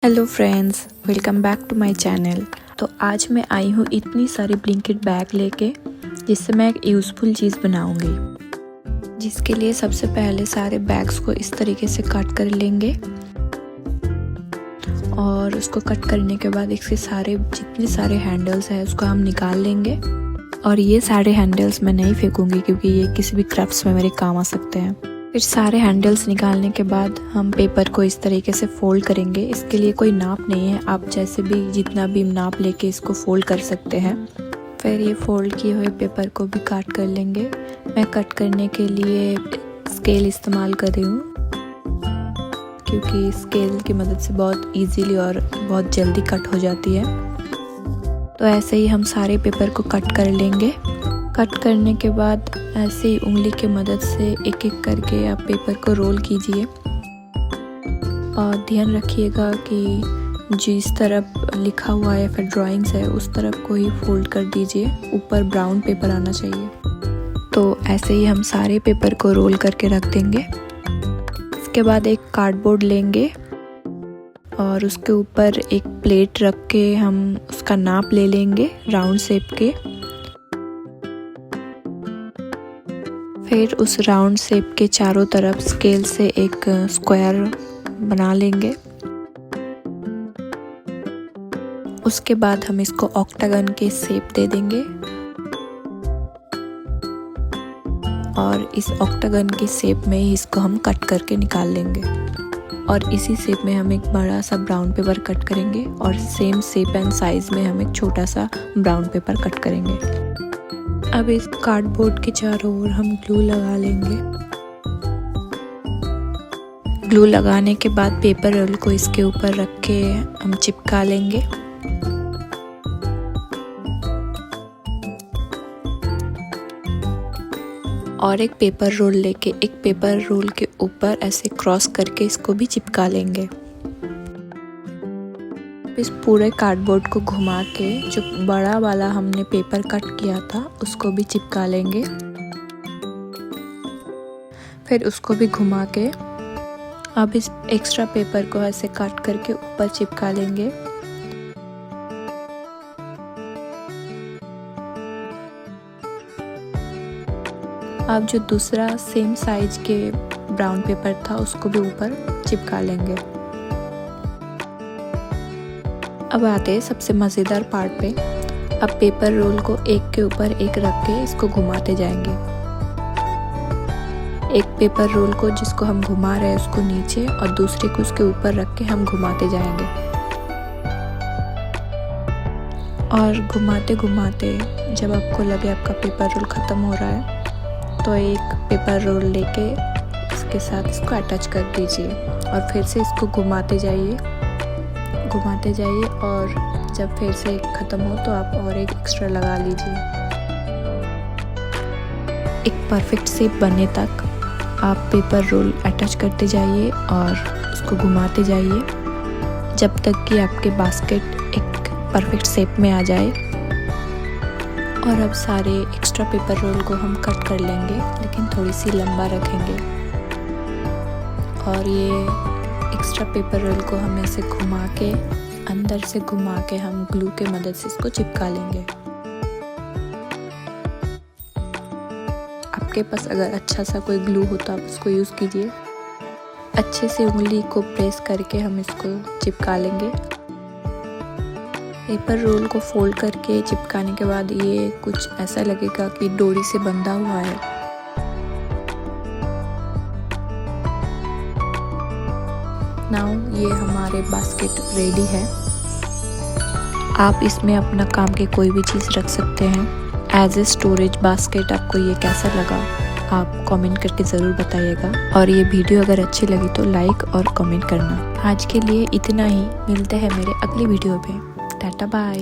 Hello friends, welcome back to my channel. तो आज मैं आई हूँ इतनी सारी ब्लिंकिट बैग लेके, जिससे मैं एक यूज़फुल चीज़ बनाऊंगी। जिसके लिए सबसे पहले सारे बैग्स को इस तरीके से कट कर लेंगे और उसको कट करने के बाद इसके जितने सारे हैंडल्स हैं उसको हम निकाल लेंगे। और ये सारे हैंडल्स मैं नहीं फेंकूंगी क्योंकि ये किसी भी क्राफ्ट्स में मेरे काम आ सकते हैं। फिर सारे हैंडल्स निकालने के बाद हम पेपर को इस तरीके से फोल्ड करेंगे। इसके लिए कोई नाप नहीं है, आप जैसे भी जितना भी नाप लेके इसको फोल्ड कर सकते हैं। फिर ये फोल्ड किए हुए पेपर को भी काट कर लेंगे। मैं कट करने के लिए स्केल इस्तेमाल कर रही हूँ क्योंकि स्केल की मदद से बहुत इजीली और बहुत जल्दी कट हो जाती है। तो ऐसे ही हम सारे पेपर को कट कर लेंगे। कट करने के बाद ऐसे ही उंगली की मदद से एक एक करके आप पेपर को रोल कीजिए और ध्यान रखिएगा कि जिस तरफ लिखा हुआ है या फिर ड्राइंग्स है उस तरफ को ही फोल्ड कर दीजिए। ऊपर ब्राउन पेपर आना चाहिए। तो ऐसे ही हम सारे पेपर को रोल करके रख देंगे। इसके बाद एक कार्डबोर्ड लेंगे और उसके ऊपर एक प्लेट रख के हम उसका नाप ले लेंगे राउंड शेप के। फिर उस राउंड शेप के चारों तरफ स्केल से एक स्क्वायर बना लेंगे। उसके बाद हम इसको ऑक्टागन के शेप दे देंगे और इस ऑक्टागन के शेप में ही इसको हम कट करके निकाल लेंगे। और इसी शेप में हम एक बड़ा सा ब्राउन पेपर कट करेंगे और सेम शेप एंड साइज में हम एक छोटा सा ब्राउन पेपर कट करेंगे। अब इस कार्डबोर्ड के चारों ओर हम ग्लू लगा लेंगे। ग्लू लगाने के बाद पेपर रोल को इसके ऊपर रख के हम चिपका लेंगे। और एक पेपर रोल लेके एक पेपर रोल के ऊपर ऐसे क्रॉस करके इसको भी चिपका लेंगे। इस पूरे कार्डबोर्ड को घुमा के जो बड़ा वाला हमने पेपर कट किया था उसको भी चिपका लेंगे। फिर उसको भी घुमा के अब इस एक्स्ट्रा पेपर को ऐसे कट करके ऊपर चिपका लेंगे। अब जो दूसरा सेम साइज के ब्राउन पेपर था उसको भी ऊपर चिपका लेंगे। अब आते हैं सबसे मज़ेदार पार्ट पे। अब पेपर रोल को एक के ऊपर एक रख के इसको घुमाते जाएंगे। एक पेपर रोल को जिसको हम घुमा रहे हैं उसको नीचे और दूसरे को उसके ऊपर रख के हम घुमाते जाएंगे। और घुमाते घुमाते जब आपको लगे आपका पेपर रोल ख़त्म हो रहा है तो एक पेपर रोल लेके इसके साथ इसको अटैच कर दीजिए और फिर से इसको घुमाते जाइए और जब फिर से ख़त्म हो तो आप और एक एक्स्ट्रा लगा लीजिए। एक परफेक्ट शेप बनने तक आप पेपर रोल अटैच करते जाइए और उसको घुमाते जाइए जब तक कि आपके बास्केट एक परफेक्ट शेप में आ जाए। और अब सारे एक्स्ट्रा पेपर रोल को हम कट कर लेंगे, लेकिन थोड़ी सी लंबा रखेंगे। और ये एक्स्ट्रा पेपर रोल को हम ऐसे घुमा के अंदर से घुमा के हम ग्लू के मदद से इसको चिपका लेंगे। आपके पास अगर अच्छा सा कोई ग्लू हो तो आप उसको यूज़ कीजिए। अच्छे से उंगली को प्रेस करके हम इसको चिपका लेंगे। पेपर रोल को फोल्ड करके चिपकाने के बाद ये कुछ ऐसा लगेगा कि डोरी से बंधा हुआ है। नाउ ये हमारे बास्केट रेडी है। आप इसमें अपना काम के कोई भी चीज़ रख सकते हैं एज ए स्टोरेज बास्केट। आपको ये कैसा लगा आप कमेंट करके ज़रूर बताइएगा। और ये वीडियो अगर अच्छी लगी तो लाइक और कमेंट करना। आज के लिए इतना ही, मिलते हैं मेरे अगली वीडियो पे। Tata bye.